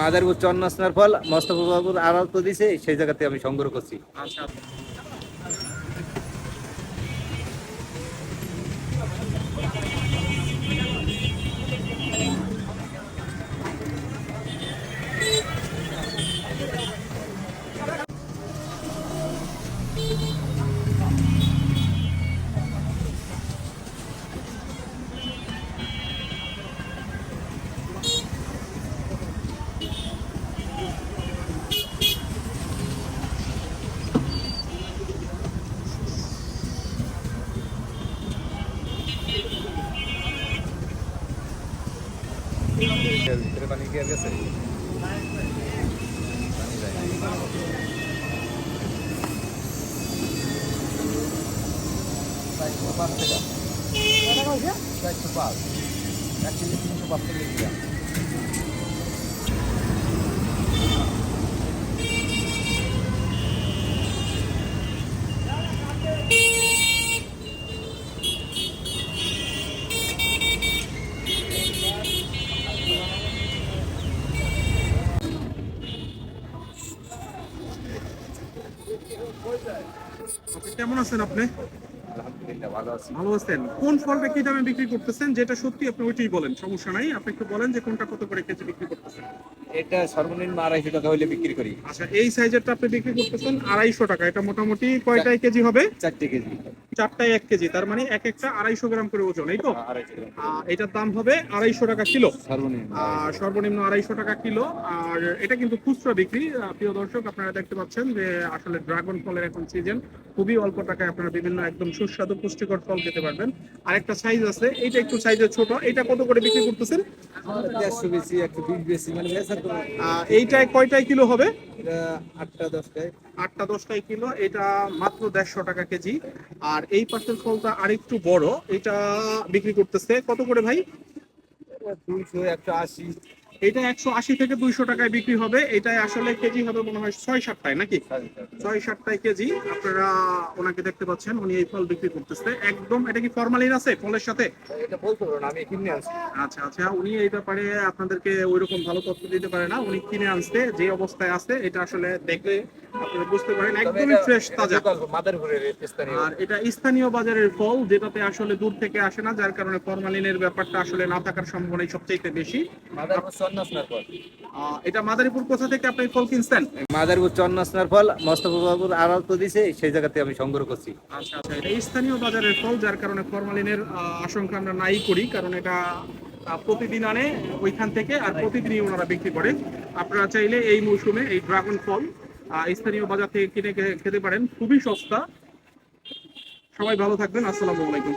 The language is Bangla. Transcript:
মাদারীপুর চন্নাসনার ফল মোস্তফা বাবুর আড়াল তো দিছে, সেই জায়গাতে আমি সংগ্রহ করছি। আচ্ছা ভিতরে পানি কি আর গেছে? পানি যায় না। 405 টাকা। 405 1 কেজি 305 টাকা দিলাম। কেমন আছেন আপনি? আলহামদুলিল্লাহ ভালো আছি। ভালো আছেন। কোন ফলটা কি দামে বিক্রি করতেছেন? যেটা সত্যি আপনি ওইটাই বলেন, সমস্যা নাই। আপনি একটু বলেন যে কোনটা কত করে কেজি বিক্রি করতেছেন। এটা সর্বনিম্ন 250 টাকা হইলে বিক্রি করি। আচ্ছা, এই সাইজেরটা আপনি বিক্রি করতেছেন 250 টাকা। এটা মোটামুটি কয়টায় কেজি হবে? 4 কেজি। 4টায় 1 কেজি, তার মানে এক একটা 250 গ্রাম করে ওজন, এই তো? 250 গ্রাম। এটার দাম হবে 250 টাকা কিলো। সর্বনিম্ন সর্বনিম্ন 250 টাকা কিলো। আর এটা কিন্তু খুচরা বিক্রি। প্রিয় দর্শক, আপনারা দেখতে পাচ্ছেন যে আসলে ড্রাগন ফলের এখন সিজন। খুবই অল্প টাকায় আপনারা বিভিন্ন একদম সুস্বাদু পুষ্টিকর ফল খেতে পারবেন। আরেকটা সাইজ আছে, এটা একটু সাইজে ছোট। এটা কত করে বিক্রি করতেছেন? 150 বেশি 120 বেশি, মানে এইটায় কয়টায় কিলো হবে? এটা 8টা 10টায়। 8টা 10টায় কিলো। এটা মাত্র 150 টাকা কেজি। আর এই পাশের ফলটা আরেকটু বড়, এটা বিক্রি করতেছে কত করে ভাই? 200 180। এটা 180 থেকে 200 টাকায় বিক্রি হবে। এটাই আসলে কেজি হবে মনে হয় 6-7টায়, নাকি 6-7টায় কেজি। আপনারা ওনাকে দেখতে পাচ্ছেন, উনি এই ফল বিক্রি করতেছে একদম। এটা কি ফরমালিন আছে ফলের সাথে? এটা বলতে পারো না, আমি কিনে আনছি। আচ্ছা আচ্ছা, উনি এই ব্যাপারে আপনাদেরকে ওইরকম ভালো তথ্য দিতে পারে না। উনি কিনে আনছে, যে অবস্থায় আছে এটা আসলে দেখলে আপনারা বুঝতে পারেন একদমই ফ্রেশ তাজা। মাদারীপুরের স্থানীয়। আর এটা স্থানীয় বাজারের ফল, যেটাতে আসলে দূর থেকে আসে না, যার কারণে ফরমালিনের ব্যাপারটা আসলে না থাকার সম্ভাবনাই সবচেয়ে বেশি। মাদারীপুর চন্নাসনার ফল। এটা মাদারীপুর কোথা থেকে আপনি ফল কিনছেন? মাদারীপুর চন্নাসনার ফল মোস্তফা বাবুর আড়াল তো দিছে, সেই জায়গাতে আমি সংগ্রহ করছি। আচ্ছা আচ্ছা, এটা স্থানীয় বাজারের ফল, যার কারণে ফরমালিনের আশঙ্কা আমরা নাই করি, কারণ এটা প্রতিদিন আনে ওইখান থেকে, আর প্রতিদিনই ওনারা বিক্রি করে। আপনারা চাইলে এই মৌসুমে এই ড্রাগন ফল স্থানীয় বাজার থেকে কিনে খেতে পারেন, খুবই সস্তা। সবাই ভালো থাকবেন, আসসালামু আলাইকুম।